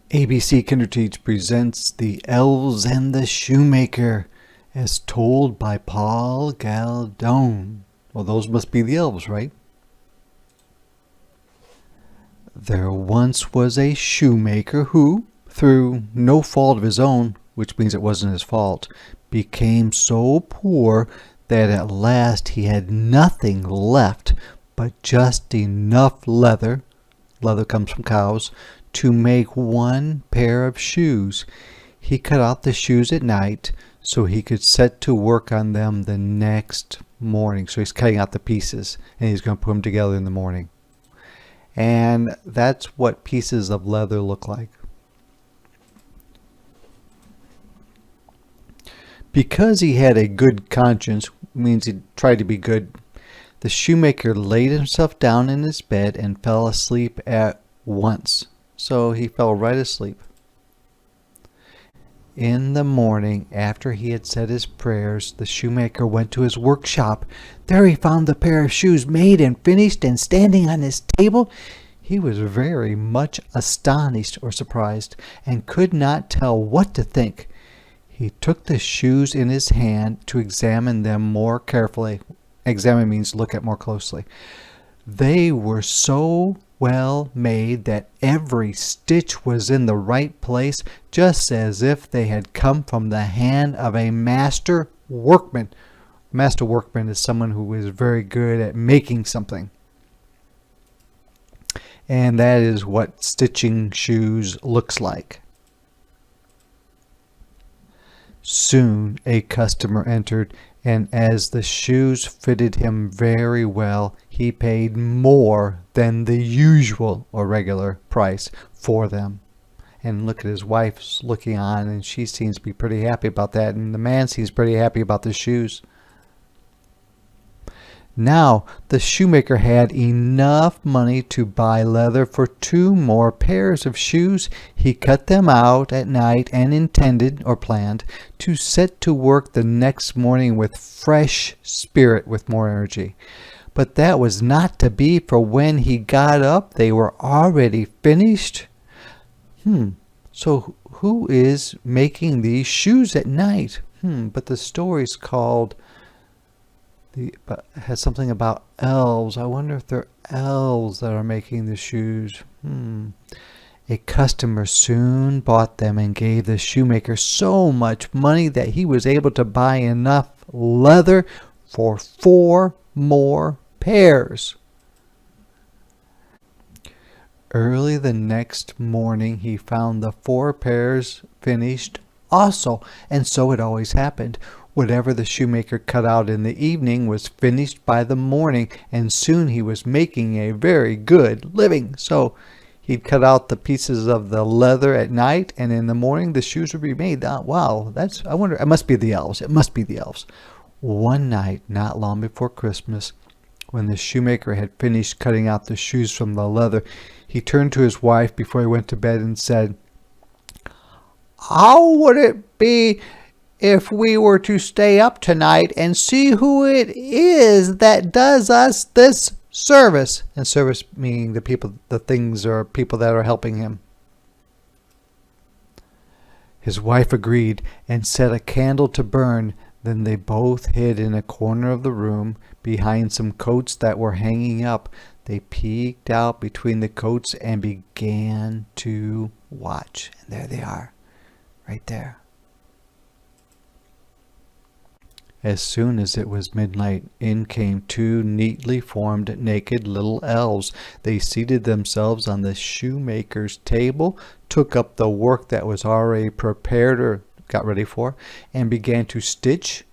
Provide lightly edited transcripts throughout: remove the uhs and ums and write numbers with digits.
ABC Kinderteach presents The Elves and the Shoemaker, as told by Paul Galdone. Well, those must be the elves, right? There once was a shoemaker who, through no fault of his own, which means it wasn't his fault, became so poor that at last he had nothing left but just enough leather comes from cows, to make one pair of shoes. He cut out the shoes at night so he could set to work on them the next morning. So he's cutting out the pieces and he's going to put them together in the morning. And that's what pieces of leather look like. Because he had a good conscience, means he tried to be good, the shoemaker laid himself down in his bed and fell asleep at once. So he fell right asleep. In the morning, after he had said his prayers, the shoemaker went to his workshop. There he found the pair of shoes made and finished and standing on his table. He was very much astonished or surprised and could not tell what to think. He took the shoes in his hand to examine them more carefully. Examine means look at more closely. They were so well made that every stitch was in the right place, just as if they had come from the hand of a master workman. Master workman is someone who is very good at making something. And that is what stitching shoes looks like. Soon a customer entered, and as the shoes fitted him very well, he paid more than the usual or regular price for them. And look at his wife looking on, and she seems to be pretty happy about that, and the man seems pretty happy about the shoes. Now the shoemaker had enough money to buy leather for 2 more pairs of shoes. He cut them out at night and intended, or planned, to set to work the next morning with fresh spirit, with more energy. But that was not to be, for when he got up they were already finished. So who is making these shoes at night? But the story's called... but has something about elves. I wonder if they're elves that are making the shoes. A customer soon bought them and gave the shoemaker so much money that he was able to buy enough leather for 4 more pairs. Early the next morning he found the 4 pairs finished also, and so it always happened. Whatever the shoemaker cut out in the evening was finished by the morning, and soon he was making a very good living. So he'd cut out the pieces of the leather at night, and in the morning the shoes would be made. Wow, I wonder, it must be the elves. It must be the elves. One night, not long before Christmas, when the shoemaker had finished cutting out the shoes from the leather, he turned to his wife before he went to bed and said, "How would it be if we were to stay up tonight and see who it is that does us this service?" And service meaning the things or people that are helping him. His wife agreed and set a candle to burn. Then they both hid in a corner of the room behind some coats that were hanging up. They peeked out between the coats and began to watch. And there they are, right there. As soon as it was midnight, in came 2 neatly formed naked little elves. They seated themselves on the shoemaker's table, took up the work that was already prepared or got ready for, and began to stitch,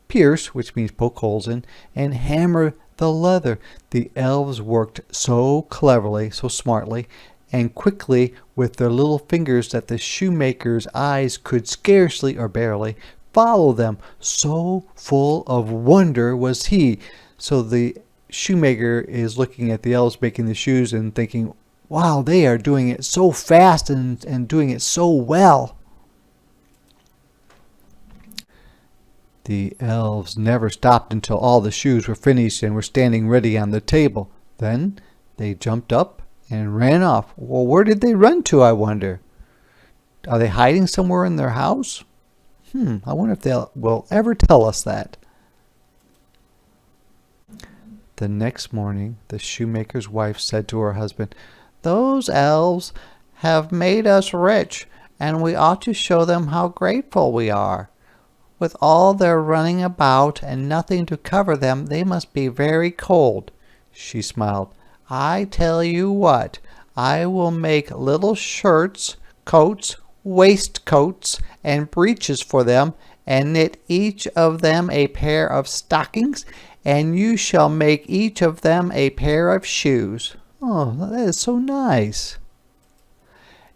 pierce, which means poke holes in, and hammer the leather. The elves worked so cleverly, so smartly, and quickly with their little fingers that the shoemaker's eyes could scarcely or barely follow them. So full of wonder was he. So the shoemaker is looking at the elves making the shoes and thinking, wow, they are doing it so fast and doing it so well. The elves never stopped until all the shoes were finished and were standing ready on the table. Then they jumped up and ran off. Well, where did they run to, I wonder? Are they hiding somewhere in their house? I wonder if will ever tell us that. The next morning, the shoemaker's wife said to her husband, "Those elves have made us rich, and we ought to show them how grateful we are. With all their running about and nothing to cover them, they must be very cold." She smiled. "I tell you what, I will make little shirts, coats, waistcoats, and breeches for them, and knit each of them a pair of stockings, and you shall make each of them a pair of shoes." Oh, that is so nice.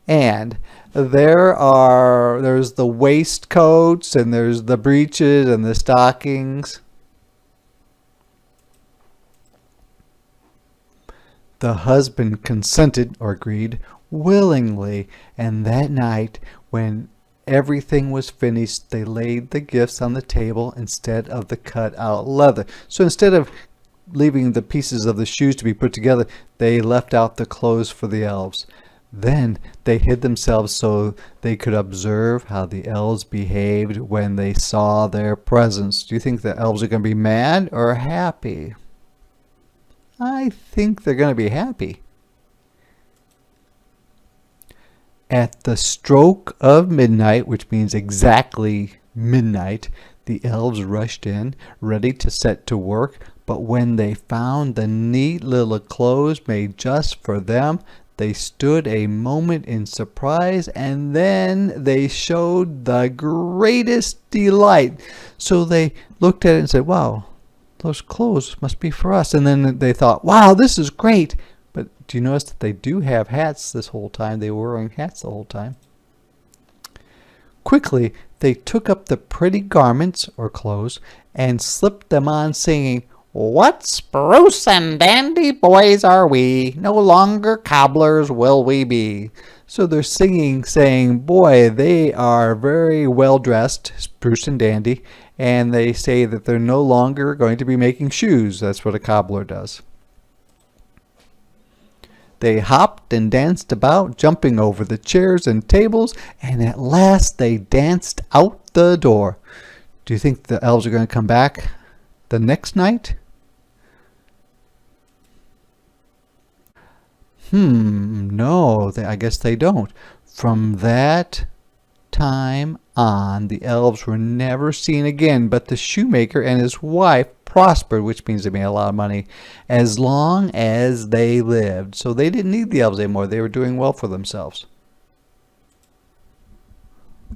And there's the waistcoats, and there's the breeches and the stockings. The husband consented, or agreed, willingly, and that night, when everything was finished, they laid the gifts on the table instead of the cut-out leather. So instead of leaving the pieces of the shoes to be put together, they left out the clothes for the elves. Then they hid themselves so they could observe how the elves behaved when they saw their presents. Do you think the elves are going to be mad or happy? I think they're going to be happy. At the stroke of midnight, which means exactly midnight, the elves rushed in, ready to set to work. But when they found the neat little clothes made just for them, they stood a moment in surprise, and then they showed the greatest delight. So they looked at it and said, "Wow, those clothes must be for us." And then they thought, "Wow, this is great." But do you notice that they do have hats this whole time? They were wearing hats the whole time. Quickly, they took up the pretty garments, or clothes, and slipped them on, singing, "What spruce and dandy boys are we, no longer cobblers will we be." So they're singing, saying, boy, they are very well dressed, spruce and dandy, and they say that they're no longer going to be making shoes. That's what a cobbler does. They hopped and danced about, jumping over the chairs and tables, and at last they danced out the door. Do you think the elves are going to come back the next night? No, I guess they don't. From that time on, the elves were never seen again, but the shoemaker and his wife prospered, which means they made a lot of money, as long as they lived. So they didn't need the elves anymore. They were doing well for themselves.